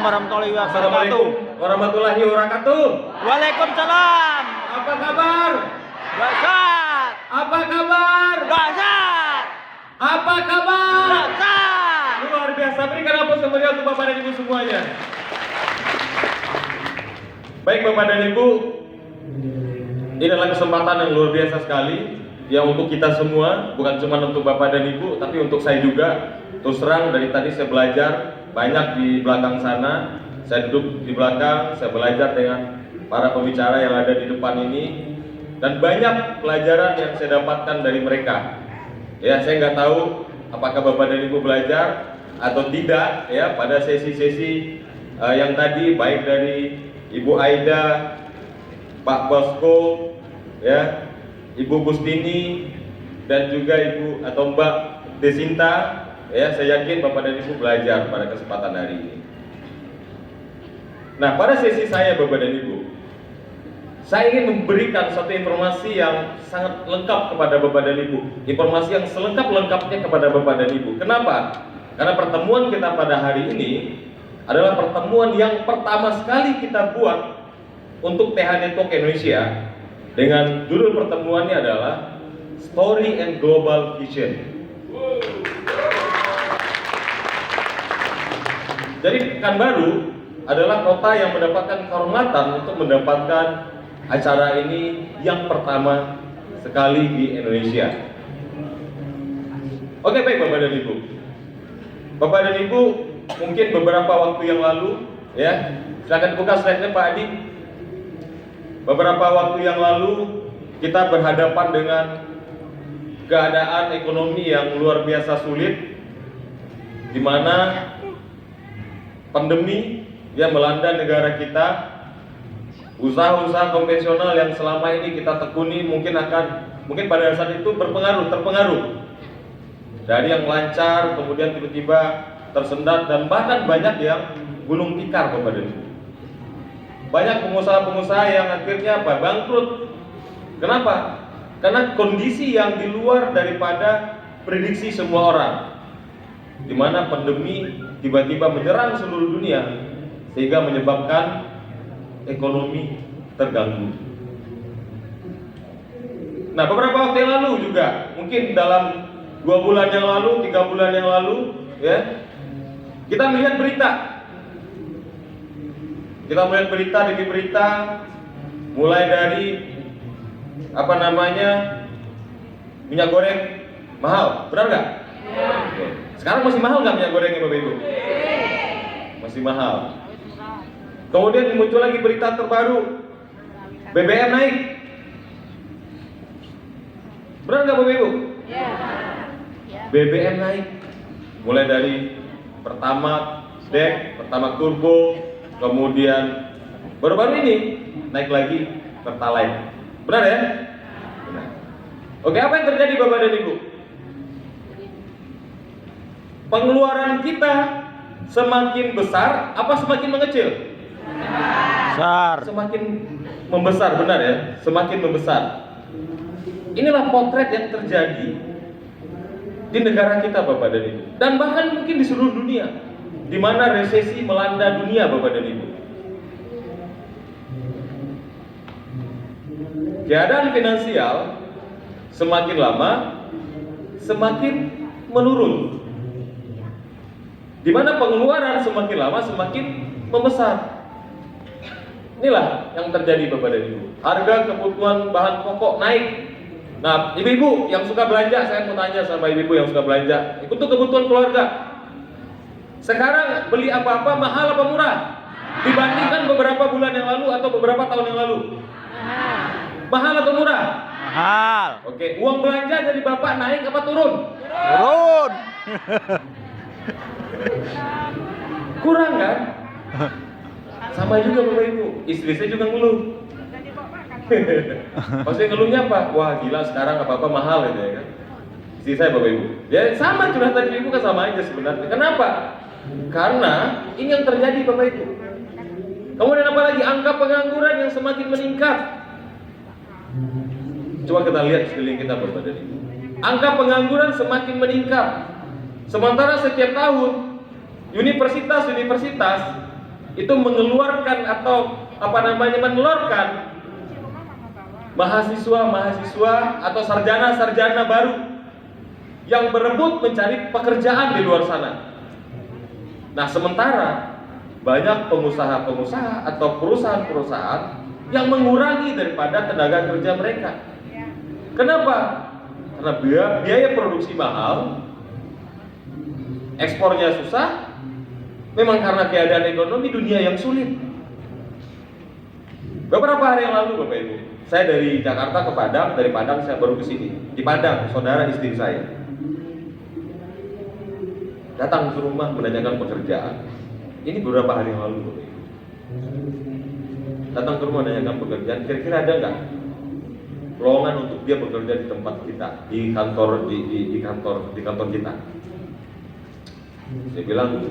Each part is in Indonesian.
warahmatullahi wabarakatuh. Assalamualaikum warahmatullahi wabarakatuh. Waalaikumsalam. Apa kabar? Dahsyat. Apa kabar? Dahsyat. Apa kabar? Dahsyat. Luar biasa. Berikan aplaus yang meriah untuk Bapak dan Ibu semuanya. Baik Bapak dan Ibu, ini adalah kesempatan yang luar biasa sekali ya untuk kita semua, bukan cuma untuk Bapak dan Ibu, tapi untuk saya juga. Terus terang dari tadi saya belajar banyak di belakang sana. Saya duduk di belakang, saya belajar dengan para pembicara yang ada di depan ini, dan banyak pelajaran yang saya dapatkan dari mereka. Ya, saya nggak tahu apakah Bapak dan Ibu belajar atau tidak ya pada sesi-sesi yang tadi, baik dari Ibu Aida, Pak Bosko, ya, Ibu Gustini, dan juga Ibu atau Mbak Desinta. Ya, saya yakin Bapak dan Ibu belajar pada kesempatan hari ini. Nah, pada sesi saya Bapak dan Ibu, saya ingin memberikan satu informasi yang sangat lengkap kepada Bapak dan Ibu. Informasi yang selengkap-lengkapnya kepada Bapak dan Ibu. Kenapa? Karena pertemuan kita pada hari ini adalah pertemuan yang pertama sekali kita buat untuk TH Network Indonesia, dengan judul pertemuannya adalah Story and Global Vision. Jadi Pekanbaru adalah kota yang mendapatkan kehormatan untuk mendapatkan acara ini yang pertama sekali di Indonesia. Oke, baik Bapak dan Ibu. Bapak dan Ibu, mungkin beberapa waktu yang lalu, ya, silakan buka slide-nya Pak Adi. Beberapa waktu yang lalu kita berhadapan dengan keadaan ekonomi yang luar biasa sulit, di mana pandemi yang melanda negara kita. Usaha-usaha konvensional yang selama ini kita tekuni mungkin pada saat itu terpengaruh dari yang lancar, kemudian tiba-tiba tersendat, dan bahkan banyak yang gulung tikar kepada itu. Banyak pengusaha-pengusaha yang akhirnya bangkrut. Kenapa? Karena kondisi yang di luar daripada prediksi semua orang, di mana pandemi tiba-tiba menyerang seluruh dunia sehingga menyebabkan ekonomi terganggu. Nah, beberapa waktu yang lalu juga, mungkin dalam 2 bulan yang lalu, 3 bulan yang lalu, ya, kita melihat berita. Kita melihat berita demi berita, mulai dari minyak goreng mahal, benar nggak? Ya. Sekarang masih mahal nggak minyak gorengnya Bapak Ibu? Masih mahal. Kemudian muncul lagi berita terbaru, BBM naik. Benar nggak Bapak Ibu? BBM naik. Mulai dari Pertamax, Pertamax Turbo, kemudian baru-baru ini naik lagi Pertalite. Benar ya? Benar. Oke, apa yang terjadi Bapak dan Ibu? Pengeluaran kita semakin besar apa semakin mengecil? Besar. Semakin membesar, benar ya? Semakin membesar. Inilah potret yang terjadi di negara kita Bapak dan Ibu, dan bahkan mungkin di seluruh dunia, di mana resesi melanda dunia Bapak dan Ibu. Keadaan finansial semakin lama semakin menurun, di mana pengeluaran semakin lama semakin membesar. Inilah yang terjadi Bapak dan Ibu. Harga kebutuhan bahan pokok naik. Nah, ibu-ibu yang suka belanja, saya mau tanya sama ibu-ibu yang suka belanja, itu kebutuhan keluarga. Sekarang beli apa-apa mahal apa murah? Dibandingkan beberapa bulan yang lalu atau beberapa tahun yang lalu? Mahal atau murah? Mahal. Oke, uang belanja dari Bapak naik apa turun? Turun. Kurang kan? Sama juga Bapak Ibu, istri saya juga ngeluh. Maksudnya ngeluhnya apa? Wah gila, sekarang apa-apa mahal gitu ya kan. Istri saya Bapak Ibu, ya sama curhatan ibu kan sama aja sebenarnya. Kenapa? Karena ini yang terjadi Bapak Ibu. Kemudian apa lagi? Angka pengangguran yang semakin meningkat. Coba kita lihat sekeliling kita Bapak dan Ibu. Angka pengangguran semakin meningkat. Sementara setiap tahun universitas itu mengeluarkan atau menelurkan mahasiswa atau sarjana baru yang berebut mencari pekerjaan di luar sana. Nah, sementara banyak pengusaha-pengusaha atau perusahaan-perusahaan yang mengurangi daripada tenaga kerja mereka. Kenapa? Karena biaya produksi mahal, ekspornya susah, memang karena keadaan ekonomi dunia yang sulit. Beberapa hari yang lalu, Bapak Ibu, saya dari Jakarta ke Padang, dari Padang saya baru ke sini. Di Padang, saudara istri saya datang ke rumah menanyakan pekerjaan. Ini beberapa hari yang lalu, Bapak Ibu. Datang ke rumah menanyakan pekerjaan, kira-kira ada nggak lowongan untuk dia bekerja di tempat kita, di kantor kita. Saya bilang,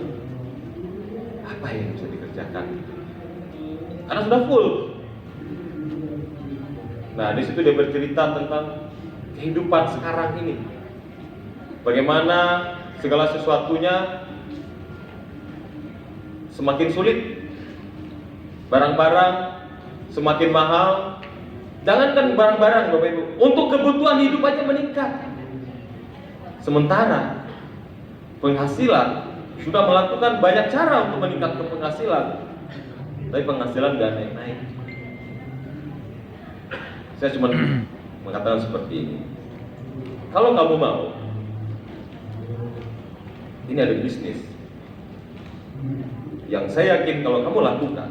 apa yang bisa dikerjakan? Karena sudah full. Nah, di situ dia bercerita tentang kehidupan sekarang ini. Bagaimana segala sesuatunya semakin sulit, barang-barang semakin mahal. Jangankan barang-barang, Bapak Ibu, untuk kebutuhan hidup aja meningkat. Sementara penghasilan sudah melakukan banyak cara untuk meningkatkan penghasilan, tapi penghasilan gak naik-naik. Saya cuma mengatakan seperti ini. Kalau kamu mau, ini ada bisnis yang saya yakin kalau kamu lakukan,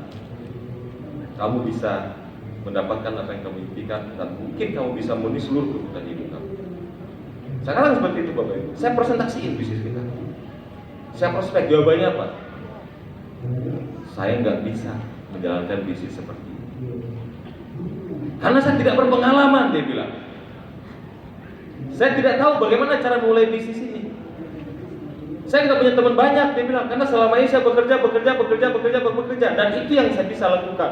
kamu bisa mendapatkan apa yang kamu impikan, dan mungkin kamu bisa memenuhi seluruh kebutuhan hidup kamu. Sekarang seperti itu, Bapak Ibu. Saya presentasiin bisnis kita. Saya prospek, jawabannya apa? Saya nggak bisa menjalankan bisnis seperti ini karena saya tidak berpengalaman, dia bilang. Saya tidak tahu bagaimana cara mulai bisnis ini. Saya nggak punya teman banyak, dia bilang, karena selama ini saya bekerja, dan itu yang saya bisa lakukan.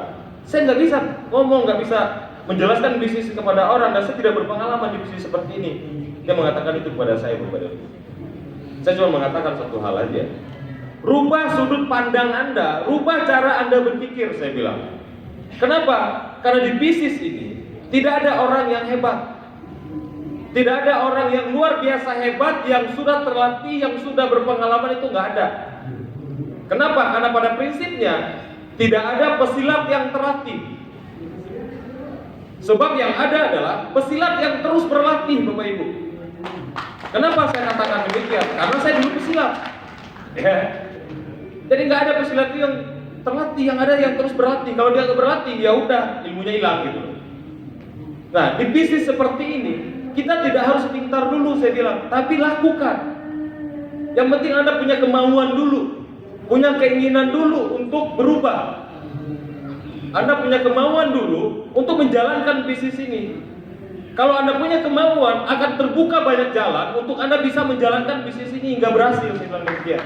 Saya nggak bisa ngomong, nggak bisa menjelaskan bisnis kepada orang, dan saya tidak berpengalaman di bisnis seperti ini. Dia mengatakan itu kepada saya, Bapak Ibu. Saya cuma mengatakan satu hal aja. Rubah sudut pandang Anda, rubah cara Anda berpikir, saya bilang. Kenapa? Karena di bisnis ini tidak ada orang yang hebat. Tidak ada orang yang luar biasa hebat, yang sudah terlatih, yang sudah berpengalaman, itu nggak ada. Kenapa? Karena pada prinsipnya tidak ada pesilat yang terlatih. Sebab yang ada adalah pesilat yang terus berlatih, Bapak Ibu. Kenapa saya katakan demikian? Karena saya dulu pesilat. Ya. Jadi nggak ada pesilat yang terlatih, yang ada yang terus berlatih. Kalau dia nggak berlatih, ya udah ilmunya hilang gitu. Nah, di bisnis seperti ini kita tidak harus pintar dulu, saya bilang, tapi lakukan. Yang penting Anda punya kemauan dulu, punya keinginan dulu untuk berubah. Anda punya kemauan dulu untuk menjalankan bisnis ini. Kalau Anda punya kemauan, akan terbuka banyak jalan untuk Anda bisa menjalankan bisnis ini hingga berhasil, saya bilang demikian.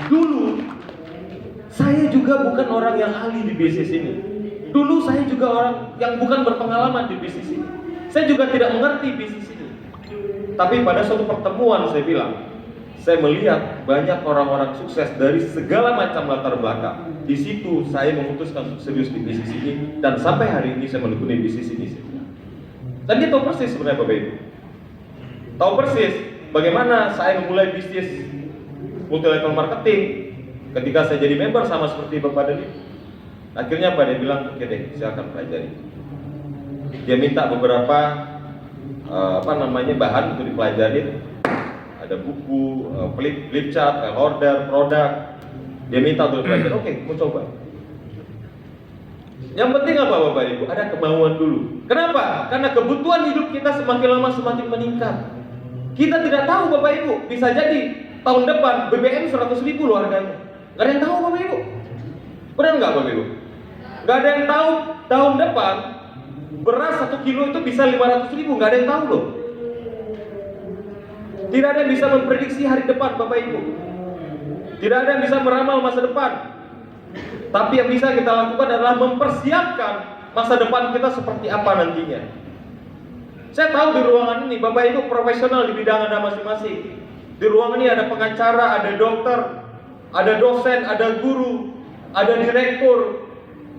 Dulu saya juga bukan orang yang ahli di bisnis ini. Dulu saya juga orang yang bukan berpengalaman di bisnis ini. Saya juga tidak mengerti bisnis ini. Tapi pada suatu pertemuan saya bilang, saya melihat banyak orang-orang sukses dari segala macam latar belakang. Di situ saya memutuskan untuk serius di bisnis ini, dan sampai hari ini saya menekuni bisnis ini. Dan dia tahu persis sebenarnya, Bapak Ibu. Tahu persis bagaimana saya memulai bisnis multi level marketing ketika saya jadi member sama seperti Bapak Dani. Akhirnya Pak dia bilang, oke deh, saya akan pelajari. Dia minta beberapa bahan untuk dipelajarin. Ada buku, flip chart, order, produk. Dia minta untuk dipelajari. Oke, mau coba. Yang penting apa, Bapak Ibu? Ada kemauan dulu. Kenapa? Karena kebutuhan hidup kita semakin lama semakin meningkat. Kita tidak tahu, Bapak Ibu, bisa jadi tahun depan BBM 100.000 loh harganya. Gak ada yang tahu, Bapak Ibu. Benar nggak, Bapak Ibu? Gak ada yang tahu tahun depan beras 1 kilo itu bisa 500.000. Gak ada yang tahu loh. Tidak ada yang bisa memprediksi hari depan, Bapak Ibu. Tidak ada yang bisa meramal masa depan. Tapi yang bisa kita lakukan adalah mempersiapkan masa depan kita seperti apa nantinya. Saya tahu di ruangan ini Bapak Ibu profesional di bidang Anda masing-masing. Di ruangan ini ada pengacara, ada dokter, ada dosen, ada guru, ada direktur,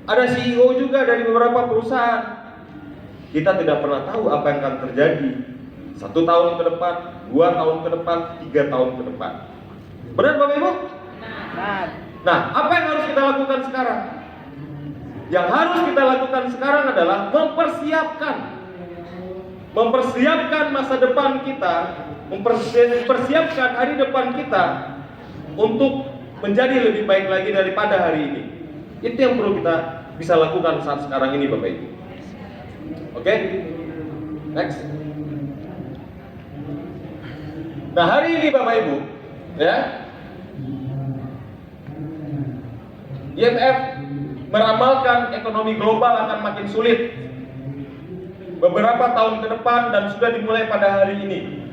ada CEO juga dari beberapa perusahaan. Kita tidak pernah tahu apa yang akan terjadi 1 tahun ke depan, 2 tahun ke depan, 3 tahun ke depan. Benar Bapak Ibu? Nah, apa yang harus kita lakukan sekarang? Yang harus kita lakukan sekarang adalah mempersiapkan masa depan kita, mempersiapkan hari depan kita untuk menjadi lebih baik lagi daripada hari ini. Itu yang perlu kita bisa lakukan saat sekarang ini Bapak Ibu. Oke? Next. Nah, hari ini Bapak Ibu, ya, IMF meramalkan ekonomi global akan makin sulit beberapa tahun ke depan dan sudah dimulai pada hari ini.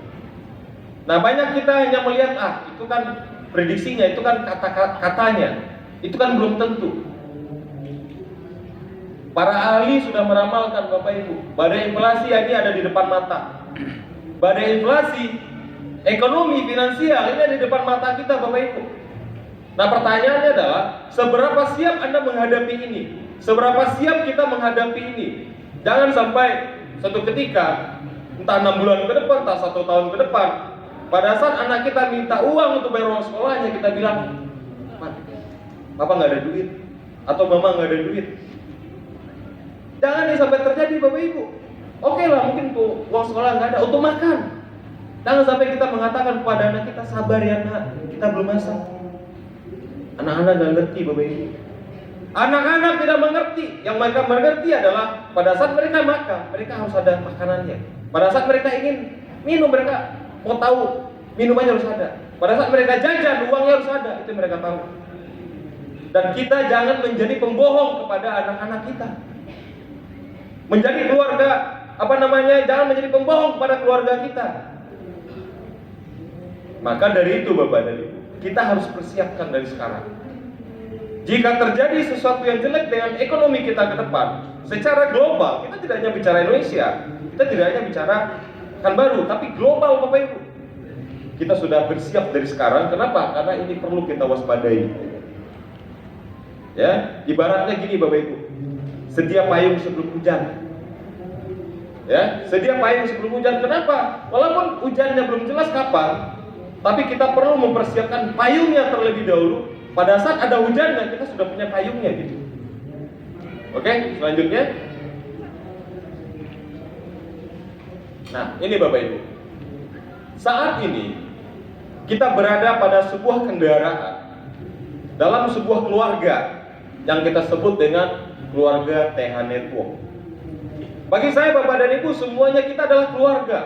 Nah, banyak kita hanya melihat, itu kan prediksinya, itu kan kata-katanya, itu kan belum tentu. Para ahli sudah meramalkan Bapak Ibu, badai inflasi ini ada di depan mata. Badai inflasi, ekonomi, finansial ini ada di depan mata kita Bapak Ibu. Nah, pertanyaannya adalah, seberapa siap Anda menghadapi ini? Seberapa siap kita menghadapi ini? Jangan sampai suatu ketika, entah 6 bulan ke depan, entah 1 tahun ke depan, pada saat anak kita minta uang untuk bayar uang sekolahnya, kita bilang, Pak, Papa nggak ada duit, atau Mama nggak ada duit. Jangan ini sampai terjadi Bapak Ibu. Oke lah, mungkin tuh uang sekolah nggak ada, untuk makan. Jangan sampai kita mengatakan kepada anak kita, sabar ya nak, kita belum masak. Anak-anak nggak ngerti Bapak Ibu. Anak-anak tidak mengerti. Yang mereka mengerti adalah pada saat mereka makan, mereka harus ada makanannya. Pada saat mereka ingin minum, mereka mau tahu minumannya harus ada. Pada saat mereka jajan, uangnya harus ada. Itu mereka tahu. Dan kita jangan menjadi pembohong kepada anak-anak kita. Menjadi keluarga, jangan menjadi pembohong kepada keluarga kita. Maka dari itu Bapak dan Ibu, kita harus persiapkan dari sekarang. Jika terjadi sesuatu yang jelek dengan ekonomi kita ke depan, secara global, kita tidak hanya bicara Indonesia, kita tidak hanya bicara Pekanbaru, tapi global Bapak Ibu. Kita sudah bersiap dari sekarang. Kenapa? Karena ini perlu kita waspadai. Ya, ibaratnya gini Bapak Ibu, sedia payung sebelum hujan. Ya, sedia payung sebelum hujan. Kenapa? Walaupun hujannya belum jelas kapan, tapi kita perlu mempersiapkan payungnya terlebih dahulu. Pada saat ada hujannya, kita sudah punya payungnya gitu. Oke, selanjutnya. Nah, ini Bapak Ibu. Saat ini kita berada pada sebuah kendaraan dalam sebuah keluarga yang kita sebut dengan keluarga TH Network. Bagi saya Bapak dan Ibu, semuanya kita adalah keluarga.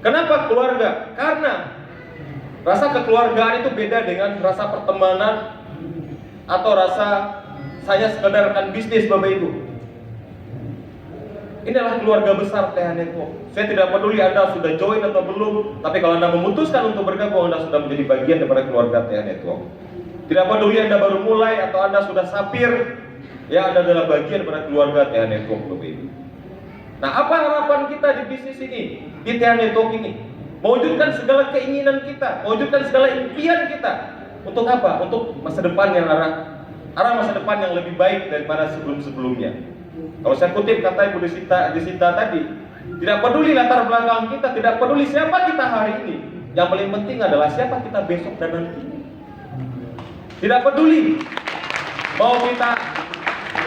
Kenapa keluarga? Karena rasa kekeluargaan itu beda dengan rasa pertemanan atau rasa saya sekedarkan bisnis Bapak Ibu. Ini adalah keluarga besar TH Network. Saya tidak peduli Anda sudah join atau belum, tapi kalau Anda memutuskan untuk bergabung, Anda sudah menjadi bagian daripada keluarga TH Network. Tidak peduli Anda baru mulai atau Anda sudah sapir, ya Anda adalah bagian daripada keluarga TH Network Bapak Ibu. Nah, apa harapan kita di bisnis ini, di TH Network ini? Mewujudkan segala keinginan kita, mewujudkan segala impian kita. Untuk apa? Untuk masa depan yang arah masa depan yang lebih baik daripada sebelum-sebelumnya. Kalau saya kutip kata Ibu Desita tadi, tidak peduli latar belakang kita, tidak peduli siapa kita hari ini. Yang paling penting adalah siapa kita besok dan nanti. Tidak peduli mau kita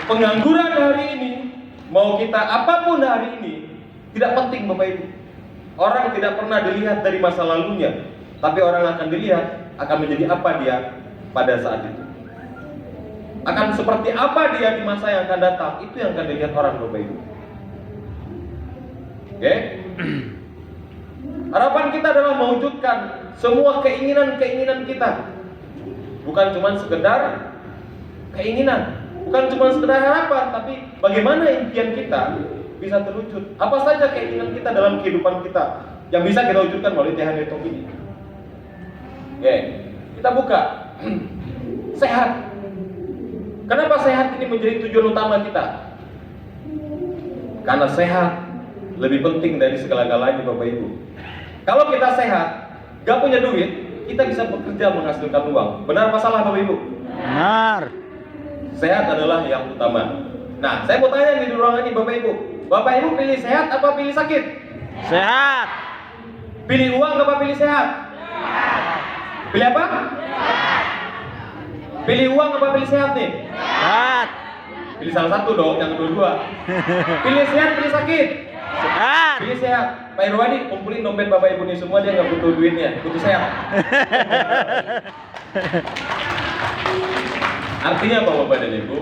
pengangguran hari ini, mau kita apapun hari ini, tidak penting Bapak Ibu. Orang tidak pernah dilihat dari masa lalunya, tapi orang akan dilihat akan menjadi apa dia pada saat itu. Akan seperti apa dia di masa yang akan datang, itu yang akan dilihat orang Bapak Ibu. Oke? Harapan kita adalah mewujudkan semua keinginan-keinginan kita. Bukan cuma sekedar keinginan, bukan cuma sekedar harapan, tapi bagaimana impian kita bisa terwujud. Apa saja keinginan kita dalam kehidupan kita yang bisa kita wujudkan melalui TH Network ini. Oke, kita buka. Sehat. Kenapa sehat ini menjadi tujuan utama kita? Karena sehat lebih penting dari segala-galanya Bapak Ibu. Kalau kita sehat, gak punya duit, kita bisa bekerja menghasilkan uang. Benar apa salah Bapak Ibu? Benar. Sehat adalah yang utama. Nah, saya mau tanya nih di ruangan ini Bapak Ibu. Bapak Ibu pilih sehat apa pilih sakit? Sehat. Pilih uang apa pilih sehat? Pilih apa? Pilih uang apa pilih sehat nih? Sehat. Pilih salah satu dong, yang kedua-dua. Pilih sehat, pilih sakit. Sehat. Pilih sehat. Pak Irwadi, kumpulin dompet Bapak Ibu nih semua, dia nggak butuh duitnya, butuh sehat. Artinya apa Bapak dan Ibu?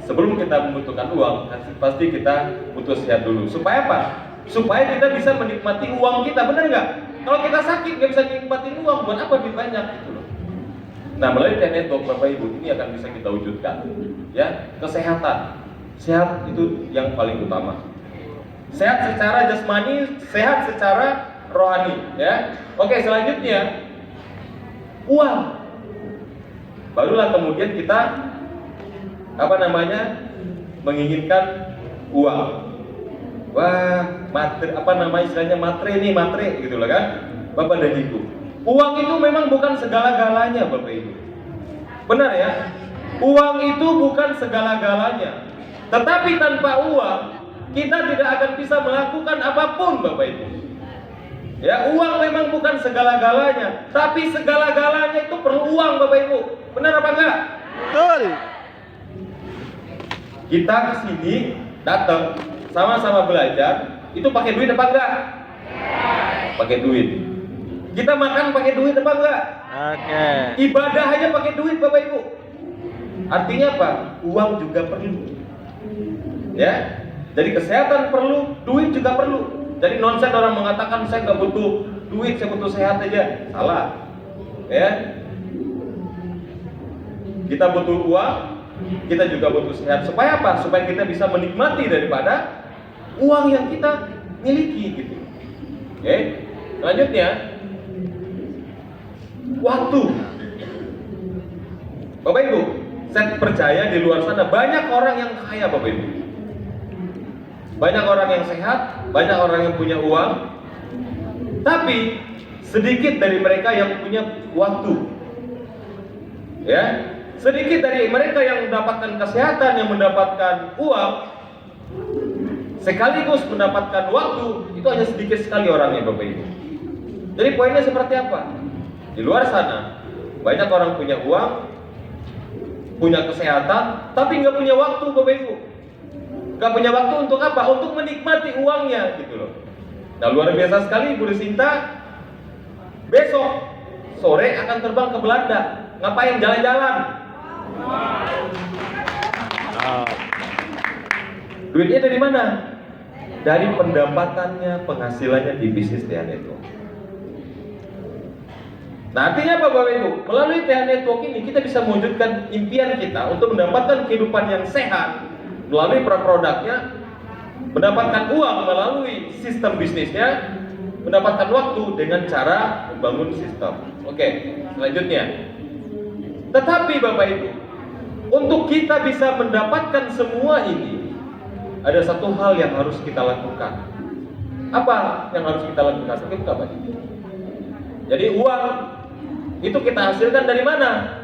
Sebelum kita membutuhkan uang, pasti kita butuh sehat dulu. Supaya apa? Supaya kita bisa menikmati uang kita, benar nggak? Kalau kita sakit nggak bisa nikmatin uang, buat apa duit banyak gitu loh. Nah, melalui Network Bapak Ibu ini akan bisa kita wujudkan, ya, kesehatan. Sehat itu yang paling utama. Sehat secara jasmani, sehat secara rohani, ya. Oke, selanjutnya uang. Barulah kemudian kita menginginkan uang. Wah, istilahnya matre gitu loh kan, Bapak dan Ibu. Uang itu memang bukan segala-galanya Bapak Ibu. Benar ya? Uang itu bukan segala-galanya. Tetapi tanpa uang, kita tidak akan bisa melakukan apapun Bapak Ibu. Ya, uang memang bukan segala-galanya, tapi segala-galanya itu perlu uang Bapak Ibu. Benar apa enggak? Betul. Kita kesini datang sama-sama belajar, itu pakai duit apa enggak? Pakai duit. Kita makan pakai duit apa enggak? Oke. Ibadah aja pakai duit Bapak Ibu. Artinya apa? Uang juga perlu. Ya. Jadi kesehatan perlu, duit juga perlu. Jadi nonsen orang mengatakan saya nggak butuh duit, saya butuh sehat aja. Salah. Ya. Kita butuh uang, kita juga butuh sehat. Supaya apa? Supaya kita bisa menikmati daripada uang yang kita miliki gitu. Oke. Selanjutnya, waktu. Bapak Ibu, saya percaya di luar sana banyak orang yang kaya Bapak Ibu. Banyak orang yang sehat, banyak orang yang punya uang. Tapi sedikit dari mereka yang punya waktu. Ya, sedikit dari mereka yang mendapatkan kesehatan, yang mendapatkan uang, sekaligus mendapatkan waktu, itu hanya sedikit sekali orangnya Bapak Ibu. Jadi poinnya seperti apa? Di luar sana banyak orang punya uang, punya kesehatan, tapi nggak punya waktu Bapak Ibu. Nggak punya waktu untuk apa? Untuk menikmati uangnya gitu loh. Nah, luar biasa sekali Bu Sinta. Besok sore akan terbang ke Belanda. Ngapain? Jalan-jalan. Duitnya dari mana? Dari pendapatannya, penghasilannya di bisnis TH Network. Nah, artinya apa Bapak Ibu? Melalui TH Network ini kita bisa mewujudkan impian kita untuk mendapatkan kehidupan yang sehat melalui produknya, mendapatkan uang melalui sistem bisnisnya, mendapatkan waktu dengan cara membangun sistem. Oke, selanjutnya. Tetapi Bapak Ibu, untuk kita bisa mendapatkan semua ini, ada satu hal yang harus kita lakukan. Apa yang harus kita lakukan? Oke, buka Pak. Jadi uang itu kita hasilkan dari mana?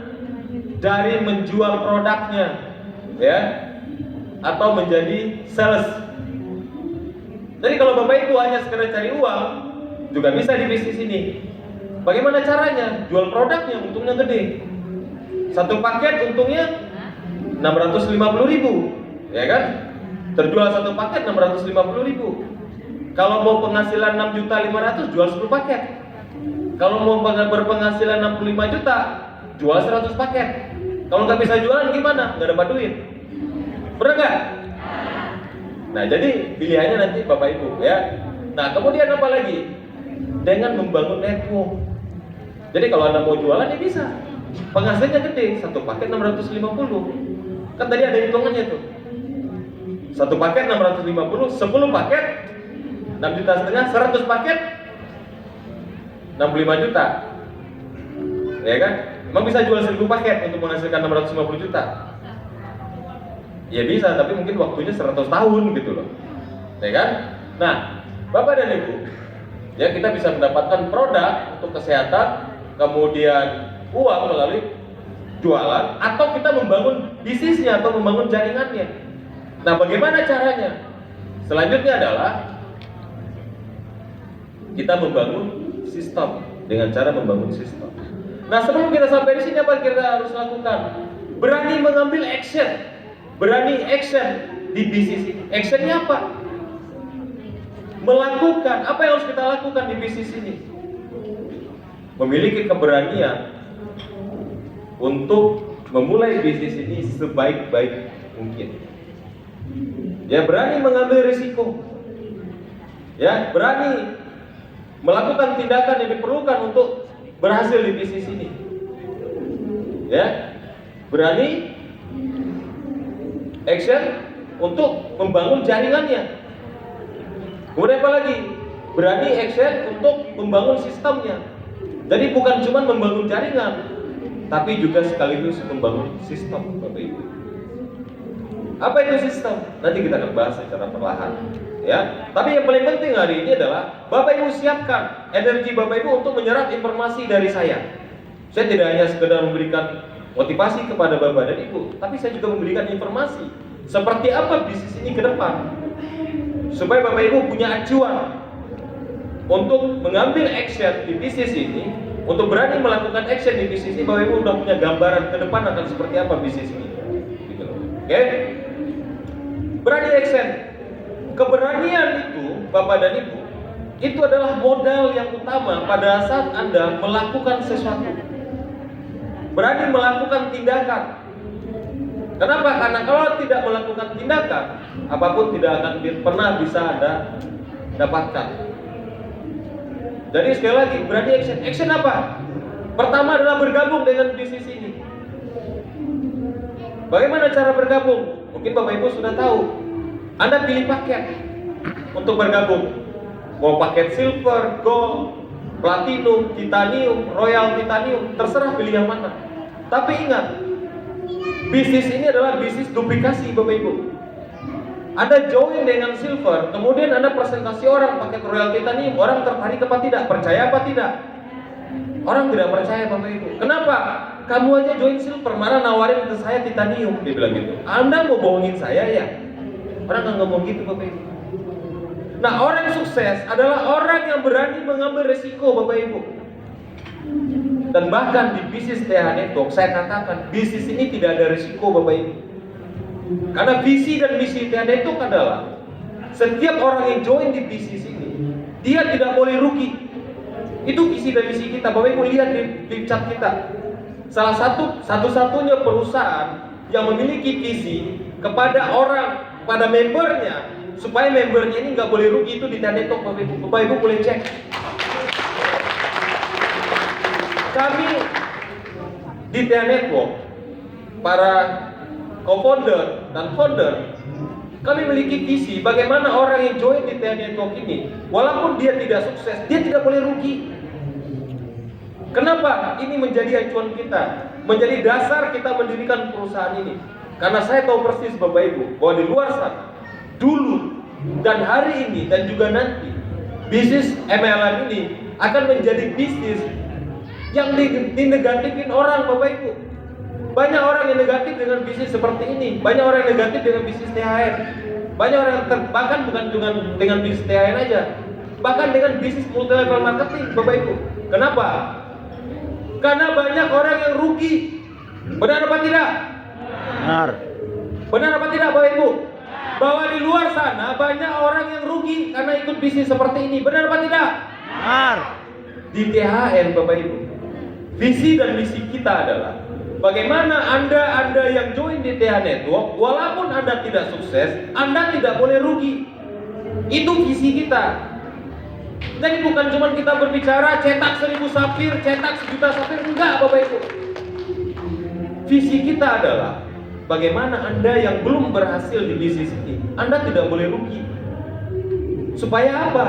Dari menjual produknya, ya, atau menjadi sales. Jadi kalau Bapak Ibu hanya sekedar cari uang, juga bisa di bisnis ini. Bagaimana caranya? Jual produknya, untungnya gede. Satu paket untungnya 650.000, ya kan? Terjual satu paket 650.000. Kalau mau penghasilan 6.500.000, jual 10 paket. Kalau mau berpenghasilan 65 juta, jual 100 paket. Kalau nggak bisa jualan gimana? Nggak dapat duit. Benar nggak? Nah, jadi pilihannya nanti Bapak Ibu, ya. Nah, kemudian apa lagi? Dengan membangun network. Jadi kalau Anda mau jualan ya bisa. Penghasilannya gede, satu paket 650. Kan tadi ada hitungannya tuh. Satu paket 650, 10 paket 6,5 juta, 100 paket 65 juta. Ya kan? Emang bisa jual 1000 paket untuk menghasilkan 650 juta? Ya bisa, tapi mungkin waktunya 100 tahun gitu loh. Ya kan? Nah, Bapak dan Ibu, Ya, kita bisa mendapatkan produk untuk kesehatan, kemudian uang melalui jualan, atau kita membangun bisnisnya atau membangun jaringannya. Nah, bagaimana caranya? Selanjutnya adalah kita membangun sistem dengan cara membangun sistem. Nah, sebelum kita sampai di sini, apa yang kita harus lakukan? Berani mengambil action, berani action di bisnis ini. Actionnya apa? Melakukan apa yang harus kita lakukan di bisnis ini. Memiliki keberanian untuk memulai bisnis ini sebaik-baik mungkin. Ya, berani mengambil risiko. Ya, berani melakukan tindakan yang diperlukan untuk berhasil di bisnis ini. Ya, berani action untuk membangun jaringannya. Kemudian apa lagi? Berani action untuk membangun sistemnya. Jadi bukan cuma membangun jaringan, tapi juga sekaligus membangun sistem, Bapak Ibu. Apa itu sistem? Nanti kita akan bahas secara perlahan. Ya, tapi yang paling penting hari ini adalah Bapak Ibu siapkan energi Bapak Ibu untuk menyerap informasi dari saya. Saya tidak hanya sekedar memberikan motivasi kepada Bapak dan Ibu, tapi saya juga memberikan informasi seperti apa bisnis ini ke depan, supaya Bapak Ibu punya acuan untuk mengambil action di bisnis ini, untuk berani melakukan action di bisnis ini. Bapak Ibu sudah punya gambaran ke depan akan seperti apa bisnis ini. Gitu. Oke? Berani action. Keberanian itu, Bapak dan Ibu, itu adalah modal yang utama pada saat Anda melakukan sesuatu. Berani melakukan tindakan. Kenapa? Karena kalau tidak melakukan tindakan, apapun tidak akan pernah bisa Anda dapatkan. Jadi sekali lagi, berani action. Action apa? Pertama adalah bergabung dengan bisnis ini. Bagaimana cara bergabung? Mungkin Bapak Ibu sudah tahu. Anda pilih paket untuk bergabung. Mau paket silver, gold, platinum, titanium, royal titanium, terserah pilih yang mana. Tapi ingat, bisnis ini adalah bisnis duplikasi, Bapak Ibu. Anda join dengan silver, kemudian Anda presentasi orang pakai royal titanium, orang tertarik apa tidak? Percaya apa tidak? Orang tidak percaya, Bapak Ibu. Kenapa? Kamu aja join silver, malah nawarin ke saya titanium, dia bilang gitu. Anda mau bohongin saya ya? Orang nggak ngomong gitu, Bapak Ibu. Nah, orang sukses adalah orang yang berani mengambil resiko, Bapak Ibu. Dan bahkan di bisnis TH Network, saya katakan bisnis ini tidak ada risiko, Bapak Ibu. Karena visi dan misi TH Network adalah setiap orang yang join di bisnis ini, dia tidak boleh rugi. Itu visi dan misi kita, Bapak Ibu lihat di chat kita. Salah satu-satunya perusahaan yang memiliki visi kepada orang, pada membernya, supaya membernya ini nggak boleh rugi, itu di TH Network, Bapak Ibu. Bapak Ibu boleh cek. Kami di TH Network, para co-founder dan founder, kami memiliki visi bagaimana orang yang join di TH Network ini, walaupun dia tidak sukses, dia tidak boleh rugi. Kenapa? Ini menjadi acuan kita, menjadi dasar kita mendirikan perusahaan ini. Karena saya tahu persis, Bapak Ibu, bahwa di luar sana, dulu dan hari ini dan juga nanti, bisnis MLM ini akan menjadi bisnis yang dinegatifin orang, Bapak Ibu. Banyak orang yang negatif dengan bisnis seperti ini. Banyak orang yang negatif dengan bisnis THR. Banyak orang yang bahkan bukan dengan bisnis THR aja, bahkan dengan bisnis multi level marketing, Bapak Ibu. Kenapa? Karena banyak orang yang rugi. Benar apa tidak? Benar. Benar apa tidak, Bapak Ibu? Bahwa di luar sana banyak orang yang rugi karena ikut bisnis seperti ini. Benar apa tidak? Benar. Di THR, Bapak Ibu, visi dan misi kita adalah bagaimana Anda yang join di TH Network, walaupun Anda tidak sukses, Anda tidak boleh rugi. Itu visi kita. Jadi bukan cuma kita berbicara cetak 1000 safir, cetak 1 juta safir, enggak, Bapak Ibu. Visi kita adalah bagaimana Anda yang belum berhasil di bisnis ini, Anda tidak boleh rugi. Supaya apa?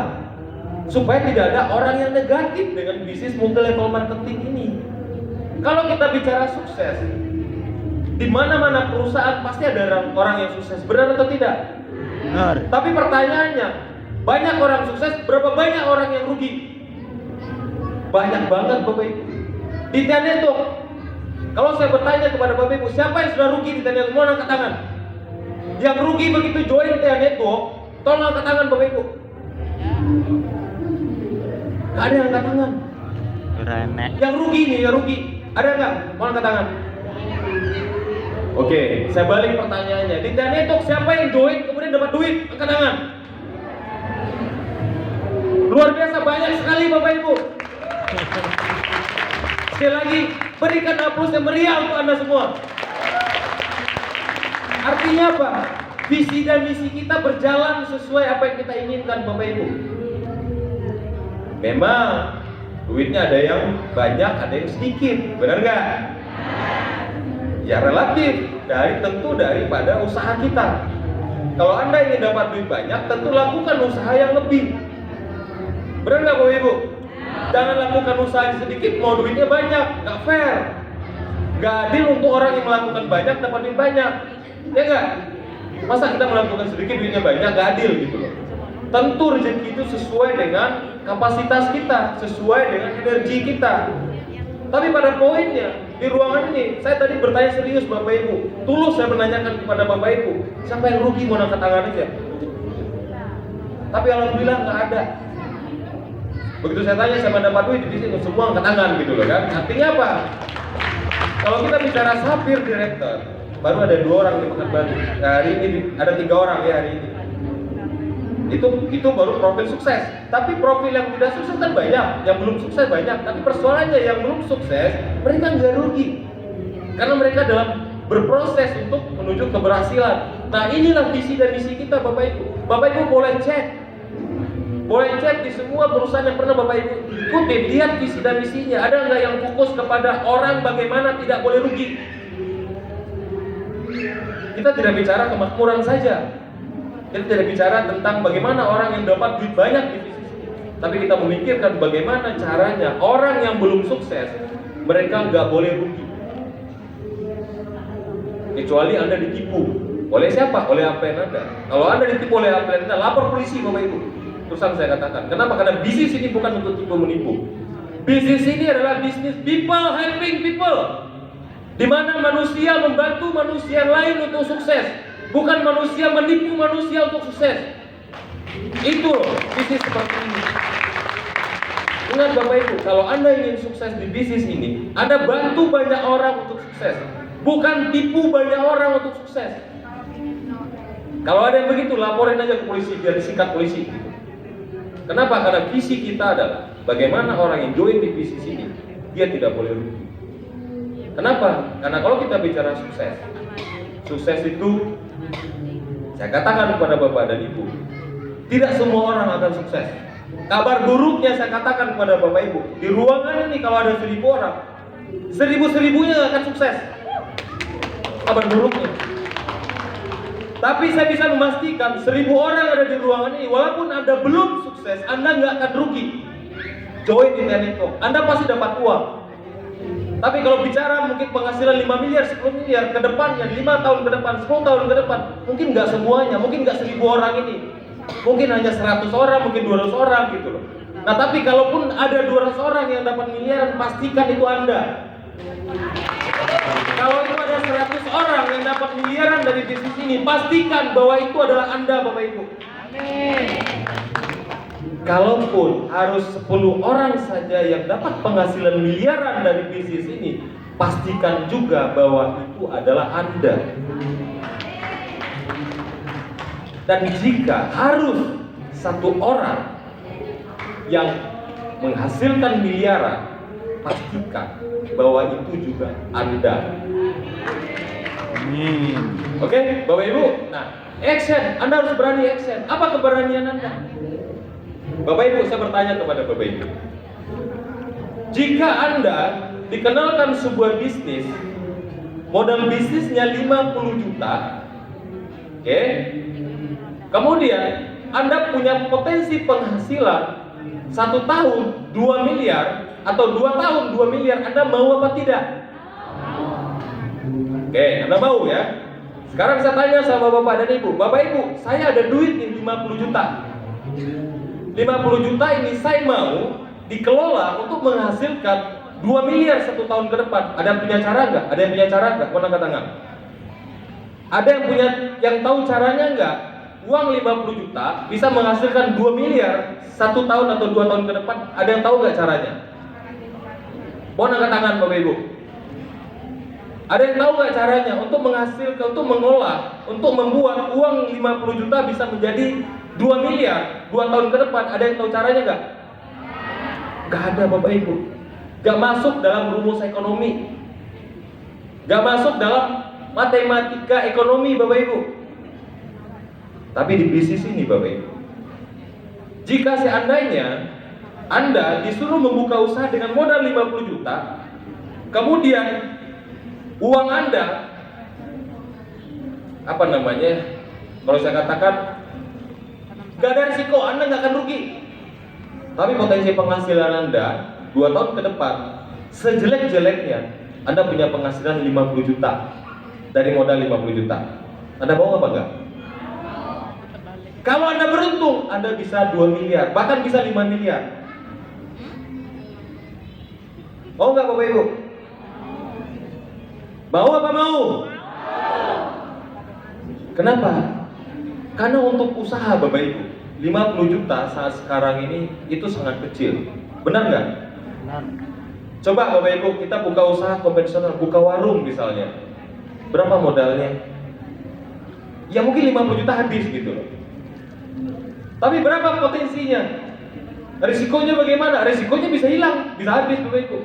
Supaya tidak ada orang yang negatif dengan bisnis multi level marketing ini. Kalau kita bicara sukses, di mana-mana perusahaan pasti ada orang yang sukses, benar atau tidak? Benar. Tapi pertanyaannya, Banyak orang sukses, berapa banyak orang yang rugi? Banyak banget Bapak Ibu. Di Tia Network, kalau saya bertanya kepada Bapak Ibu, siapa yang sudah rugi di Tia Network? Mau angkat tangan. Yang rugi begitu join Tia Network, tolong angkat tangan Bapak Ibu. Gak ada yang angkat tangan. Renek. Yang rugi nih, yang rugi. Ada nggak? Mau angkat tangan? Oke, saya balik pertanyaannya. Di Tia Network siapa yang join kemudian dapat duit? Angkat tangan. Luar biasa, banyak sekali Bapak Ibu. Sekali lagi, berikan aplaus yang meriah untuk Anda semua. Artinya apa? Visi dan misi kita berjalan sesuai apa yang kita inginkan Bapak Ibu. Memang duitnya ada yang banyak, ada yang sedikit, benar nggak? Ya relatif, tentu daripada usaha kita. Kalau Anda ingin dapat duit banyak, tentu lakukan usaha yang lebih. Benar nggak Bapak Ibu? Jangan lakukan usaha yang sedikit, mau duitnya banyak, nggak fair. Nggak adil untuk orang yang melakukan banyak dapat duit banyak, ya nggak? Masa kita melakukan sedikit duitnya banyak, nggak adil gitu loh. Tentu rezeki itu sesuai dengan kapasitas kita, sesuai dengan energi kita. Tapi pada poinnya, di ruangan ini, saya tadi bertanya serius Bapak Ibu. Tulus saya menanyakan kepada Bapak Ibu, siapa yang rugi mau angkat tangan aja. Tapi alhamdulillah nggak ada. Begitu saya tanya siapa dapat duit, di sini semua angkat tangan gitu loh kan. Artinya apa? Kalau kita bicara Sapir Director, baru ada 2 orang di Pekanbaru. Hari ini ada 3 orang ya hari ini. Itu baru profil sukses. Tapi profil yang tidak sukses kan banyak, yang belum sukses banyak. Tapi persoalannya yang belum sukses, mereka nggak rugi, karena mereka dalam berproses untuk menuju keberhasilan. Nah inilah visi dan misi kita Bapak Ibu. Bapak Ibu boleh cek di semua perusahaan yang pernah Bapak Ibu ikuti, lihat visi dan misinya. Ada nggak yang fokus kepada orang bagaimana tidak boleh rugi? Kita tidak bicara kemakmuran saja. Kita tidak bicara tentang bagaimana orang yang dapat duit banyak di bisnis ini, tapi kita memikirkan bagaimana caranya orang yang belum sukses, mereka nggak boleh rugi. Kecuali Anda ditipu. Oleh siapa? Oleh upline Anda. Kalau Anda ditipu oleh upline Anda, lapor polisi Bapak Ibu. Terusan saya katakan. Kenapa? Karena bisnis ini bukan untuk tipu menipu. Bisnis ini adalah bisnis people helping people, di mana manusia membantu manusia lain untuk sukses. Bukan manusia menipu manusia untuk sukses. Itu loh, bisnis seperti ini. Ingat Bapak Ibu, kalau Anda ingin sukses di bisnis ini, Anda bantu banyak orang untuk sukses, bukan tipu banyak orang untuk sukses. Kalau ada yang begitu, laporin aja ke polisi, biar disikat polisi. Kenapa? Karena visi kita adalah bagaimana orang yang join di bisnis ini, dia tidak boleh rugi. Kenapa? Karena kalau kita bicara sukses itu, saya katakan kepada Bapak dan Ibu, tidak semua orang akan sukses. Kabar buruknya saya katakan kepada Bapak Ibu, di ruangan ini kalau ada 1000 orang, 1000-1000-nya akan sukses. Kabar buruknya. Tapi saya bisa memastikan 1000 orang ada di ruangan ini, walaupun Anda belum sukses, Anda nggak akan rugi. Join di Tia Network, Anda pasti dapat uang. Tapi kalau bicara mungkin penghasilan 5 miliar, 10 miliar ke depannya, 5 tahun ke depan, 10 tahun ke depan, mungkin nggak semuanya, mungkin nggak 1000 orang ini, mungkin hanya 100 orang, mungkin 200 orang gitu loh. Nah tapi kalaupun ada 200 orang yang dapat miliaran, pastikan itu Anda. Kalau itu ada 100 orang yang dapat miliaran dari bisnis ini, pastikan bahwa itu adalah Anda Bapak Ibu. Amin. Kalaupun harus 10 orang saja yang dapat penghasilan miliaran dari bisnis ini, pastikan juga bahwa itu adalah Anda. Dan jika harus 1 orang yang menghasilkan miliaran, pastikan bahwa itu juga Anda. Amin. Oke, Bapak Ibu. Nah, action. Anda harus berani action. Apa keberanian Anda? Bapak Ibu, saya bertanya kepada Bapak Ibu, jika Anda dikenalkan sebuah bisnis, modal bisnisnya 50 juta, oke, kemudian Anda punya potensi penghasilan 1 tahun 2 miliar atau 2 tahun 2 miliar, Anda mau apa tidak? Oke, Anda mau ya? Sekarang saya tanya sama Bapak dan Ibu, Bapak Ibu, saya ada duit nih 50 juta. 50 juta ini saya mau dikelola untuk menghasilkan 2 miliar 1 tahun ke depan. Ada yang punya cara nggak? Ada yang punya cara nggak? Mau angkat tangan. Ada yang tahu caranya nggak? Uang 50 juta bisa menghasilkan 2 miliar 1 tahun atau 2 tahun ke depan. Ada yang tahu nggak caranya? Mau angkat tangan Bapak Ibu. Ada yang tahu nggak caranya untuk menghasilkan, untuk mengolah, untuk membuat uang 50 juta bisa menjadi 2 miliar 2 tahun ke depan? Ada yang tahu caranya nggak? Nggak ada Bapak Ibu. Nggak masuk dalam rumus ekonomi. Nggak masuk dalam matematika ekonomi Bapak Ibu. Tapi di bisnis ini Bapak Ibu, jika seandainya Anda disuruh membuka usaha dengan modal 50 juta, kemudian uang Anda, kalau saya katakan gak ada risiko, Anda gak akan rugi. Tapi potensi penghasilan Anda 2 tahun ke depan, sejelek-jeleknya Anda punya penghasilan 50 juta dari modal 50 juta. Anda mau apa enggak? Kalau Anda beruntung, Anda bisa 2 miliar, bahkan bisa 5 miliar. Mau nggak Bapak Ibu? Mau apa mau? Kenapa? Karena untuk usaha Bapak Ibu, 50 juta saat sekarang ini itu sangat kecil. Benar nggak? Benar. Coba Bapak Ibu, kita buka usaha konvensional, buka warung misalnya. Berapa modalnya? Ya mungkin 50 juta habis gitu loh. Tapi berapa potensinya? Risikonya bagaimana? Risikonya bisa hilang, bisa habis Bapak Ibu.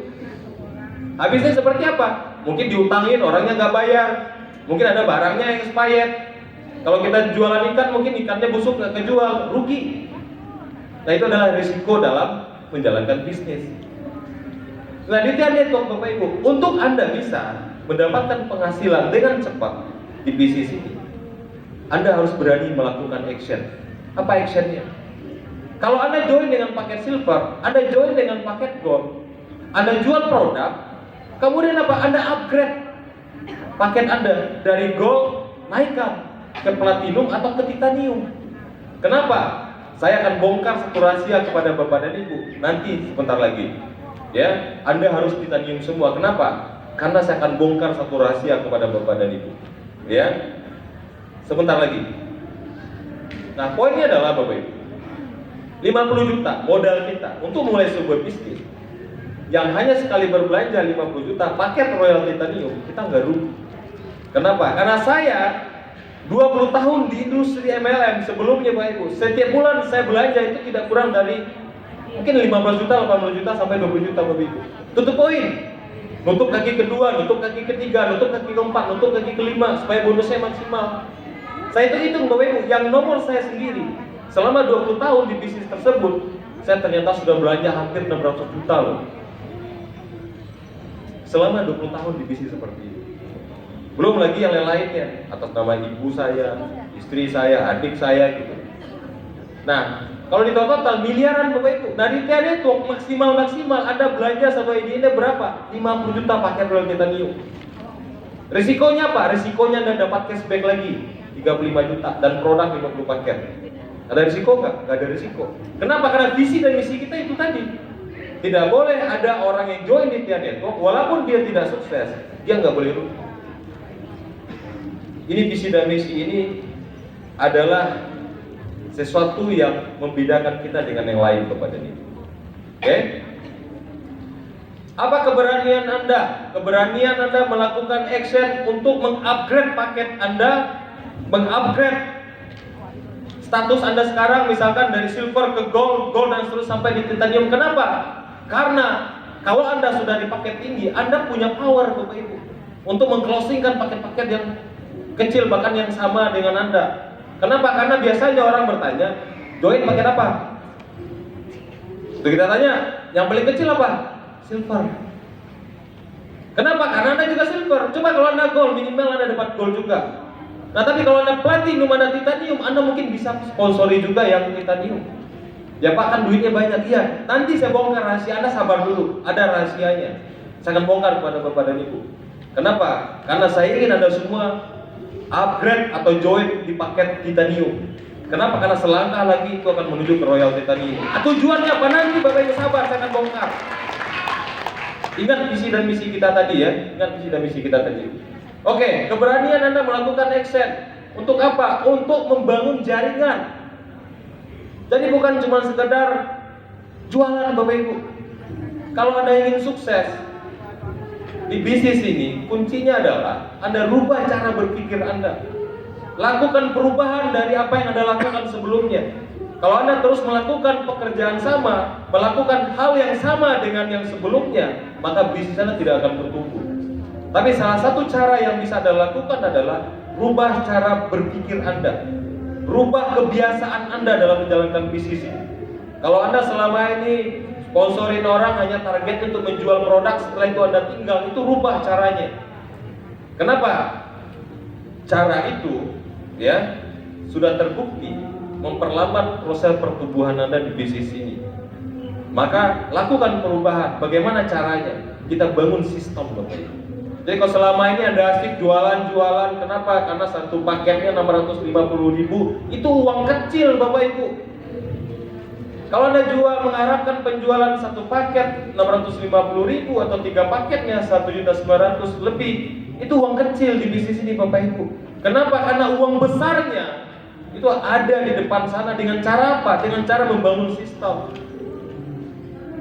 Habisnya seperti apa? Mungkin diutangin, orangnya nggak bayar. Mungkin ada barangnya yang expired. Kalau kita jualan ikan, mungkin ikannya busuk, nggak kejual, rugi. Nah itu adalah risiko dalam menjalankan bisnis. Nah detail network Bapak Ibu, untuk Anda bisa mendapatkan penghasilan dengan cepat di bisnis ini, Anda harus berani melakukan action. Apa actionnya? Kalau Anda join dengan paket silver, Anda join dengan paket gold, Anda jual produk, kemudian apa? Anda upgrade paket Anda dari gold naikkan ke platinum atau ke titanium. Kenapa? Saya akan bongkar satu rahasia kepada Bapak dan Ibu nanti sebentar lagi. Ya, Anda harus titanium semua. Kenapa? Karena saya akan bongkar satu rahasia kepada Bapak dan Ibu. Ya, sebentar lagi. Nah, poinnya adalah Bapak Ibu, 50 juta modal kita untuk mulai sebuah bisnis yang hanya sekali berbelanja 50 juta paket Royal Titanium, kita nggak rugi. Kenapa? Karena saya 20 tahun di industri MLM sebelumnya Bapak Ibu, setiap bulan saya belanja itu tidak kurang dari mungkin 15 juta, 80 juta sampai 20 juta Bapak Ibu. Tutup poin, nutup kaki kedua, nutup kaki ketiga, nutup kaki keempat, nutup kaki kelima supaya bonusnya maksimal. Saya hitung Bapak Ibu, yang nomor saya sendiri selama 20 tahun di bisnis tersebut, saya ternyata sudah belanja hampir 600 juta loh. Selama 20 tahun di bisnis seperti itu. Belum lagi yang lain-lainnya, atas nama ibu saya, istri saya, adik saya gitu. Nah, kalau di total miliaran Bapak Ibu. Nah, di network maksimal Anda belanja sama ini berapa? 50 juta paket Royal Titanium. Risikonya apa? Risikonya Anda dapat cashback lagi 35 juta dan produk 50 paket. Ada risiko nggak? Nggak ada risiko. Kenapa? Karena visi dan misi kita itu tadi. Tidak boleh ada orang yang join di Tian Network walaupun dia tidak sukses, dia nggak boleh rugi. Ini visi dan misi ini adalah sesuatu yang membedakan kita dengan yang lain kepada ini. Oke? Apa keberanian Anda? Keberanian Anda melakukan action untuk mengupgrade paket Anda, mengupgrade status Anda sekarang misalkan dari silver ke gold, gold dan seterusnya sampai di titanium. Kenapa? Karena kalau Anda sudah di paket tinggi, Anda punya power Bapak Ibu untuk mengclosingkan paket-paket yang kecil bahkan yang sama dengan Anda. Kenapa? Karena biasanya orang bertanya, join paket apa? Itu kita tanya, yang paling kecil apa? Silver. Kenapa? Karena Anda juga silver. Coba kalau Anda gold, minimal Anda dapat gold juga. Nah tapi kalau Anda platinum, Anda titanium, Anda mungkin bisa sponsori juga yang titanium. Ya Pak, kan duitnya banyak. Iya, nanti saya bongkar rahasia. Anda sabar dulu, ada rahasianya. Saya akan bongkar kepada Bapak dan Ibu. Kenapa? Karena saya ingin Anda semua upgrade atau join di paket titanium. Kenapa? Karena selangkah lagi itu akan menuju ke royalti tadi. Tujuannya apa nanti Bapak Ibu sabar, saya akan bongkar. Ingat visi dan misi kita tadi ya. Ingat visi dan misi kita tadi. Oke, keberanian Anda melakukan action. Untuk apa? Untuk membangun jaringan. Jadi bukan cuma sekedar jualan Bapak Ibu. Kalau Anda ingin sukses di bisnis ini, kuncinya adalah Anda rubah cara berpikir Anda. Lakukan perubahan dari apa yang Anda lakukan sebelumnya. Kalau Anda terus melakukan pekerjaan sama, melakukan hal yang sama dengan yang sebelumnya, maka bisnis Anda tidak akan bertumbuh. Tapi salah satu cara yang bisa Anda lakukan adalah rubah cara berpikir Anda. Rubah kebiasaan Anda dalam menjalankan bisnis ini. Kalau Anda selama ini sponsorin orang hanya target untuk menjual produk, setelah itu Anda tinggal, itu rubah caranya. Kenapa? Cara itu ya sudah terbukti memperlambat proses pertumbuhan Anda di bisnis ini. Maka lakukan perubahan. Bagaimana caranya? Kita bangun sistem Bapak Ibu. Jadi kalau selama ini Anda asik jualan, kenapa? Karena satu paketnya 650.000, itu uang kecil Bapak Ibu. Kalau Anda jual mengharapkan penjualan satu paket 650.000 atau 3 paketnya 1.900.000 lebih, itu uang kecil di bisnis ini Bapak Ibu. Kenapa? Karena uang besarnya itu ada di depan sana. Dengan cara apa? Dengan cara membangun sistem.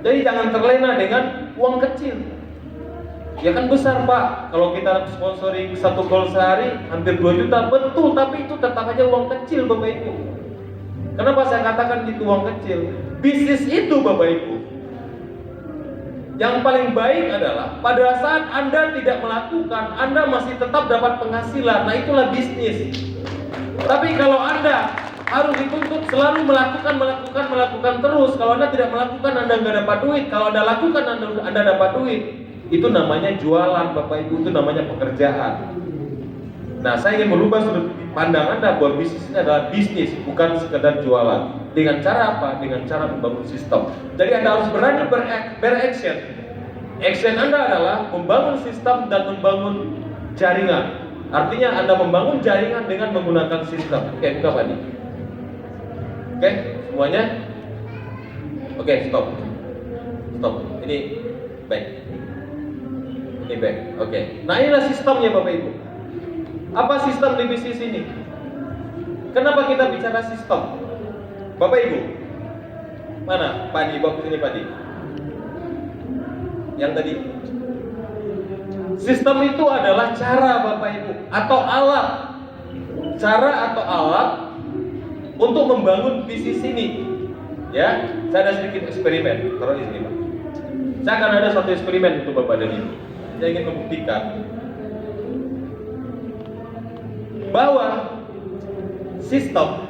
Jadi jangan terlena dengan uang kecil. Ya kan besar Pak, kalau kita sponsoring 1 gol sehari hampir 2 juta, betul, tapi itu tetap aja uang kecil Bapak Ibu. Kenapa saya katakan itu uang kecil? Bisnis itu Bapak Ibu, yang paling baik adalah pada saat Anda tidak melakukan, Anda masih tetap dapat penghasilan. Nah itulah bisnis. Tapi kalau Anda harus dituntut selalu melakukan terus, kalau Anda tidak melakukan, Anda nggak dapat duit. Kalau Anda lakukan, Anda dapat duit. Itu namanya jualan Bapak Ibu, itu namanya pekerjaan. Nah saya ingin merubah sudut pandang Anda bahwa bisnis ini adalah bisnis, bukan sekedar jualan. Dengan cara apa? Dengan cara membangun sistem. Jadi Anda harus berani beraction. Action Anda adalah membangun sistem dan membangun jaringan. Artinya Anda membangun jaringan dengan menggunakan sistem. Oke, buka Pak Adi. Oke, semuanya. Oke, stop. Ini back. Ini back. Oke. Nah inilah sistemnya Bapak Ibu. Apa sistem di bisnis ini? Kenapa kita bicara sistem? Bapak Ibu, mana Pak Adi? Bawa ke sini Pak Adi. Yang tadi. Sistem itu adalah cara Bapak Ibu atau alat. Cara atau alat untuk membangun bisnis ini. Ya, saya ada sedikit eksperimen. Taruh di sini Pak. Saya akan ada satu eksperimen untuk Bapak dan Ibu. Saya ingin membuktikan bahwa sistem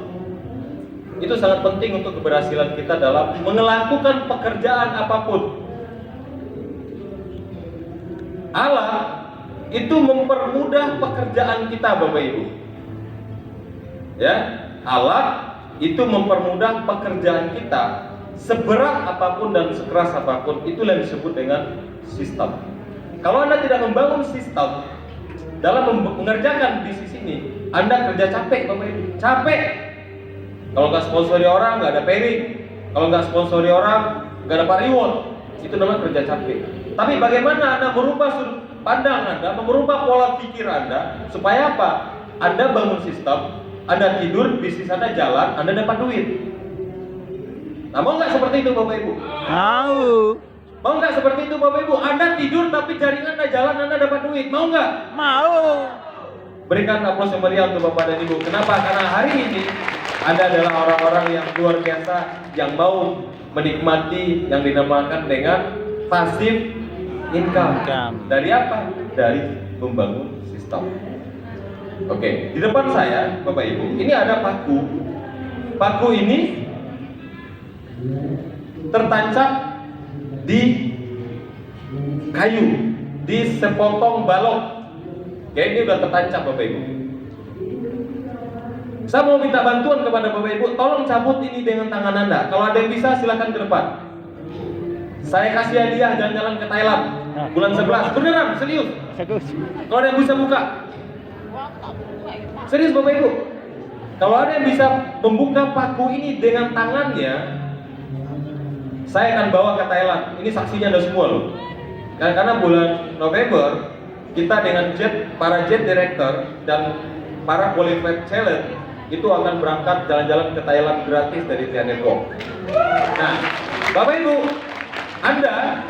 itu sangat penting untuk keberhasilan kita dalam melakukan pekerjaan apapun. Alat itu mempermudah pekerjaan kita Bapak Ibu. Ya, alat itu mempermudah pekerjaan kita seberat apapun dan sekeras apapun. Itulah yang disebut dengan sistem. Kalau Anda tidak membangun sistem dalam mengerjakan bisnis ini, Anda kerja capek Bapak Ibu. Capek. Kalau nggak sponsori orang, nggak ada pairing. Kalau nggak sponsori orang, nggak dapat reward. Itu namanya kerja capek. Tapi bagaimana Anda merubah sudut pandang Anda, merubah pola pikir Anda, supaya apa? Anda bangun sistem, Anda tidur, bisnis Anda jalan, Anda dapat duit. Nah, mau nggak seperti itu Bapak Ibu? Mau. Mau nggak seperti itu Bapak Ibu? Anda tidur tapi jaringan Anda jalan, Anda dapat duit. Mau nggak? Mau. Berikan aplaus yang meriah untuk Bapak dan Ibu. Kenapa? Karena hari ini Anda adalah orang-orang yang luar biasa, yang mau menikmati yang dinamakan dengan passive income. Dari apa? Dari membangun sistem. Oke, di depan saya Bapak Ibu, ini ada paku. Paku ini tertancap di kayu, di sepotong balok. Oke, ini udah tertancap Bapak Ibu. Saya mau minta bantuan kepada Bapak Ibu, tolong cabut ini dengan tangan Anda. Kalau ada yang bisa, silakan ke depan. Saya kasih hadiah jalan-jalan ke Thailand bulan 11. Beneran, serius. Kalau ada yang bisa buka. Serius Bapak Ibu. Kalau ada yang bisa membuka paku ini dengan tangannya, saya akan bawa ke Thailand. Ini saksinya ada semua loh. Karena bulan November kita dengan para jet director dan para qualified challenge itu akan berangkat jalan-jalan ke Thailand gratis dari Tiananmen. Nah, Bapak Ibu, Anda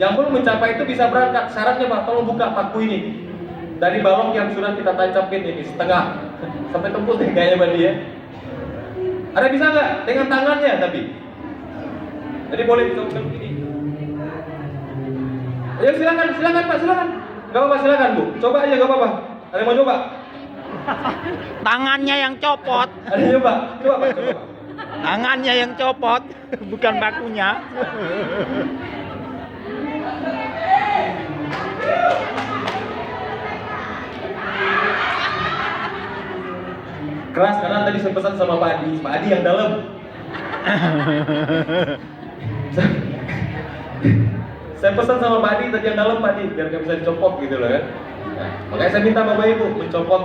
yang belum mencapai itu bisa berangkat. Syaratnya Pak, tolong buka paku ini dari balok yang sudah kita tancapin ini setengah sampai tembus deh kayaknya Mbak dia. Ada bisa nggak dengan tangannya tapi? Jadi boleh coba begini. Ayo silakan Pak, silakan. Gak apa-apa, silakan Bu. Coba aja gak apa-apa. Ada yang mau coba? Tangannya yang copot. Ada yang coba? Coba Pak, coba. Tangannya yang copot, bukan pakunya. Keras karena tadi saya pesan sama Pak Adi yang dalam. Saya pesan sama Pak Adi tadi yang dalam Pak Adi biar gak bisa dicopot gitu loh kan. Nah, makanya saya minta Bapak Ibu mencopot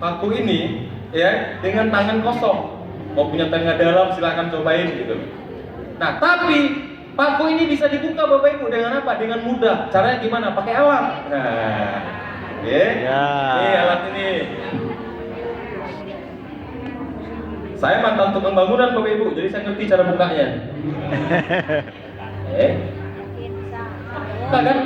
paku ini ya dengan tangan kosong. Mau punya tengah dalam silahkan cobain gitu. Nah tapi paku ini bisa dibuka Bapak Ibu dengan apa? Dengan mudah. Caranya gimana? Pakai alat. Nah, ya. Ini alat ini. Saya mantan tukang bangunan Bapak Ibu, jadi saya ngerti cara bukanya. Buka kan?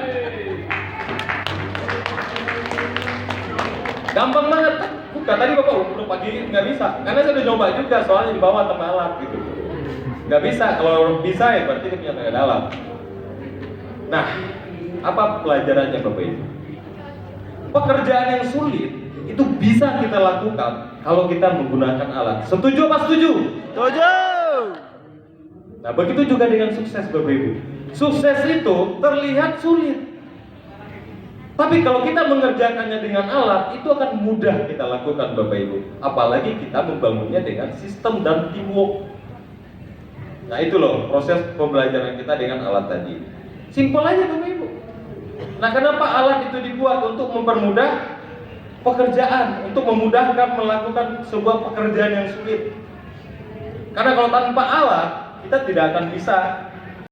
Gampang banget. Buka tadi Bapak udah pagi nggak bisa, karena saya udah nyoba juga soalnya di bawah tambah alat gitu. Nggak bisa, kalau bisa ya berarti dia punya tenaga dalam. Nah, apa pelajarannya Bapak Ibu? Pekerjaan yang sulit itu bisa kita lakukan kalau kita menggunakan alat. Setuju apa setuju? Setuju. Nah, begitu juga dengan sukses Bapak Ibu. Sukses itu terlihat sulit. Tapi kalau kita mengerjakannya dengan alat, itu akan mudah kita lakukan Bapak Ibu. Apalagi kita membangunnya dengan sistem dan teamwork. Nah itu loh proses pembelajaran kita dengan alat tadi. Simpel aja Bapak Ibu. Nah kenapa alat itu dibuat? Untuk mempermudah pekerjaan, untuk memudahkan melakukan sebuah pekerjaan yang sulit. Karena kalau tanpa alat, kita tidak akan bisa